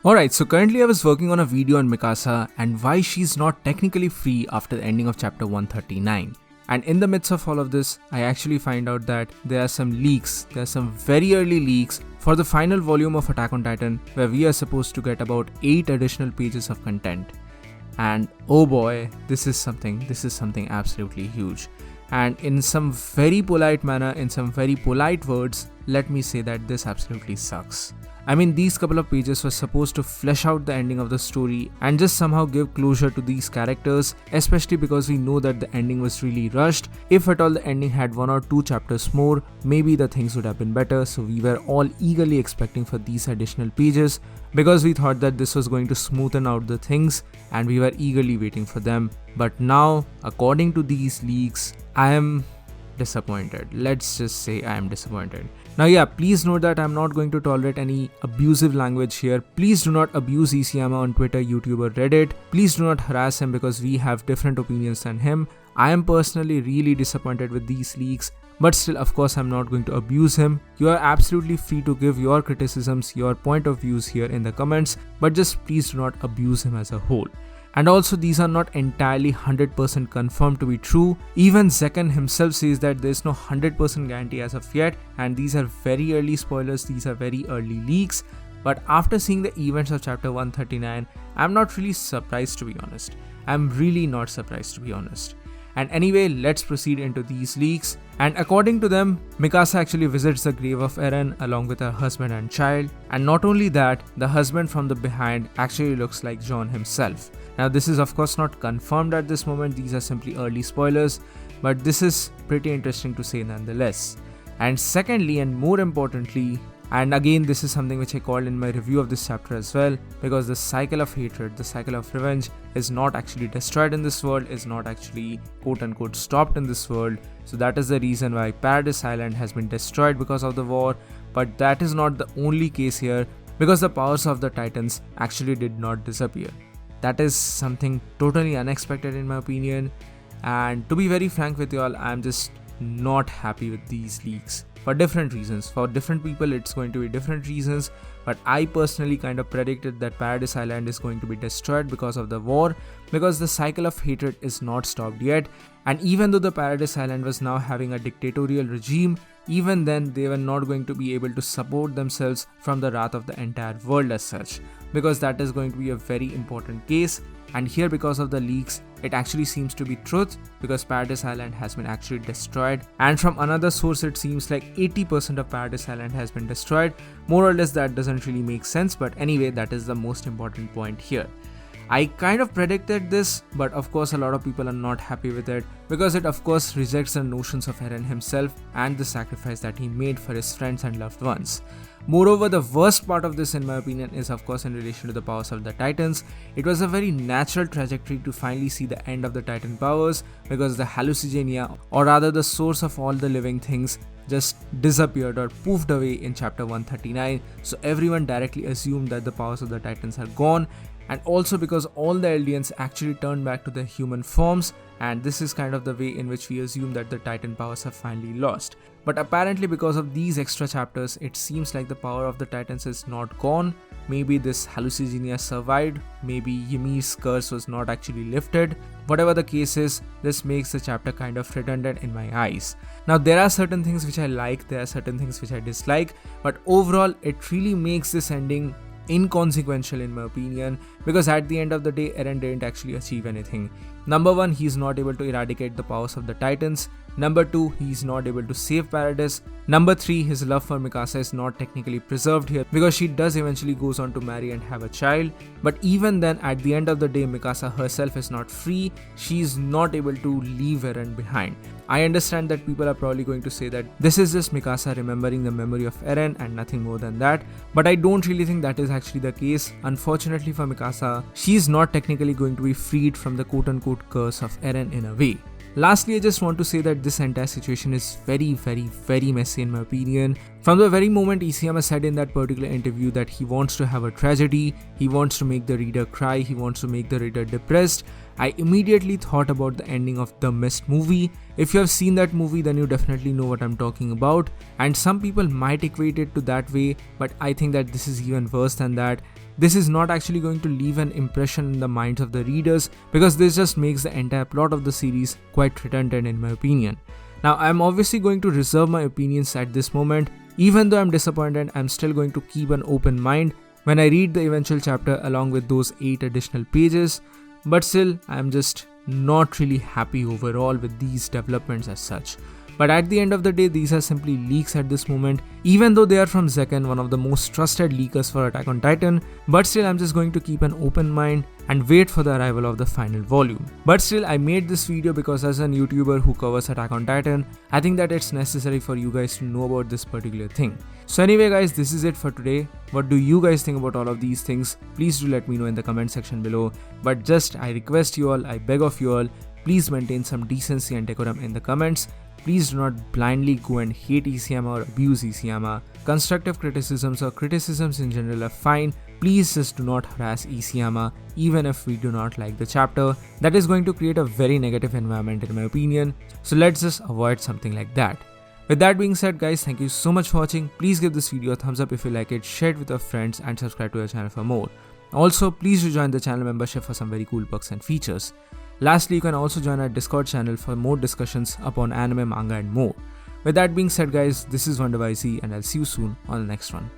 Alright, so currently I was working on a video on Mikasa and why she's not technically free after the ending of chapter 139. And in the midst of all of this, I actually find out that there are some leaks, there are some very early leaks for the final volume of Attack on Titan where we are supposed to get about 8 additional pages of content. And oh boy, this is something absolutely huge. And in some very polite manner, in some very polite words, let me say that this absolutely sucks. I mean, these couple of pages were supposed to flesh out the ending of the story and just somehow give closure to these characters, especially because we know that the ending was really rushed. If at all the ending had 1 or 2 chapters more, maybe the things would have been better, so we were all eagerly expecting for these additional pages because we thought that this was going to smoothen out the things and we were eagerly waiting for them. But now, according to these leaks, I am disappointed. Let's just say I am disappointed. Now yeah, please note that I'm not going to tolerate any abusive language here. Please do not abuse Isayama on Twitter, YouTube or Reddit. Please do not harass him because we have different opinions than him. I am personally really disappointed with these leaks, but still of course I'm not going to abuse him. You are absolutely free to give your criticisms, your point of views here in the comments, but just please do not abuse him as a whole. And also these are not entirely 100% confirmed to be true. Even Zekan himself says that there is no 100% guarantee as of yet, and these are very early spoilers, these are very early leaks. But after seeing the events of chapter 139, I'm not really surprised to be honest. I'm really not surprised to be honest. And anyway, let's proceed into these leaks. And according to them, Mikasa actually visits the grave of Eren along with her husband and child. And not only that, the husband from the behind actually looks like John himself. Now this is of course not confirmed at this moment, these are simply early spoilers, but this is pretty interesting to say nonetheless. And secondly and more importantly, and again this is something which I called in my review of this chapter as well, because the cycle of hatred, the cycle of revenge is not actually destroyed in this world, is not actually quote unquote stopped in this world. So that is the reason why Paradise Island has been destroyed because of the war, but that is not the only case here, because the powers of the Titans actually did not disappear. That is something totally unexpected in my opinion, and to be very frank with you all, I'm just not happy with these leaks for different reasons. For different people it's going to be different reasons, but I personally kind of predicted that Paradise Island is going to be destroyed because of the war, because the cycle of hatred is not stopped yet. And even though the Paradise Island was now having a dictatorial regime, even then they were not going to be able to support themselves from the wrath of the entire world as such, because that is going to be a very important case. And here, because of the leaks, it actually seems to be truth, because Paradise Island has been actually destroyed, and from another source it seems like 80% of Paradise Island has been destroyed. More or less that doesn't really make sense, but anyway, that is the most important point here. I kind of predicted this, but of course a lot of people are not happy with it, because it of course rejects the notions of Eren himself and the sacrifice that he made for his friends and loved ones. Moreover, the worst part of this in my opinion is of course in relation to the powers of the Titans. It was a very natural trajectory to finally see the end of the Titan powers, because the hallucigenia, or rather the source of all the living things, just disappeared or poofed away in chapter 139. So everyone directly assumed that the powers of the Titans are gone, and also because all the Eldians actually turned back to their human forms, and this is kind of the way in which we assume that the Titan powers have finally lost. But apparently because of these extra chapters, it seems like the power of the Titans is not gone. Maybe this hallucigenia survived, maybe Ymir's curse was not actually lifted. Whatever the case is, this makes the chapter kind of redundant in my eyes. Now there are certain things which I like, there are certain things which I dislike, but overall it really makes this ending inconsequential in my opinion, because at the end of the day Eren didn't actually achieve anything. Number 1, he's not able to eradicate the powers of the Titans. Number 2, he's not able to save Paradise. Number 3, his love for Mikasa is not technically preserved here, because she does eventually goes on to marry and have a child. But even then, at the end of the day, Mikasa herself is not free. She's not able to leave Eren behind. I understand that people are probably going to say that this is just Mikasa remembering the memory of Eren and nothing more than that, but I don't really think that is actually the case. Unfortunately for Mikasa, she's not technically going to be freed from the quote-unquote curse of Eren in a way. Lastly, I just want to say that this entire situation is very messy in my opinion. From the very moment Isayama said in that particular interview that he wants to have a tragedy, he wants to make the reader cry, he wants to make the reader depressed, I immediately thought about the ending of The Mist movie. If you have seen that movie, then you definitely know what I'm talking about, and some people might equate it to that way, but I think that this is even worse than that. this is not actually going to leave an impression in the minds of the readers, because this just makes the entire plot of the series quite redundant in my opinion. Now, I'm obviously going to reserve my opinions at this moment. Even though I'm disappointed, I'm still going to keep an open mind when I read the eventual chapter along with those 8 additional pages, but still, I'm just not really happy overall with these developments as such. But at the end of the day, these are simply leaks at this moment, even though they are from Zekken, one of the most trusted leakers for Attack on Titan. But still, I'm just going to keep an open mind and wait for the arrival of the final volume. But still, I made this video because as a YouTuber who covers Attack on Titan, I think that it's necessary for you guys to know about this particular thing. So anyway guys, this is it for today. What do you guys think about all of these things? Please do let me know in the comment section below. But just, I request you all, I beg of you all, please maintain some decency and decorum in the comments. Please do not blindly go and hate Isayama or abuse Isayama. Constructive criticisms or criticisms in general are fine. Please just do not harass Isayama even if we do not like the chapter. That is going to create a very negative environment in my opinion. So let's just avoid something like that. With that being said guys, thank you so much for watching. Please give this video a thumbs up if you like it, share it with your friends and subscribe to our channel for more. Also, please do join the channel membership for some very cool perks and features. Lastly, you can also join our Discord channel for more discussions upon anime, manga and more. With that being said guys, this is Wonder WhyZ and I'll see you soon on the next one.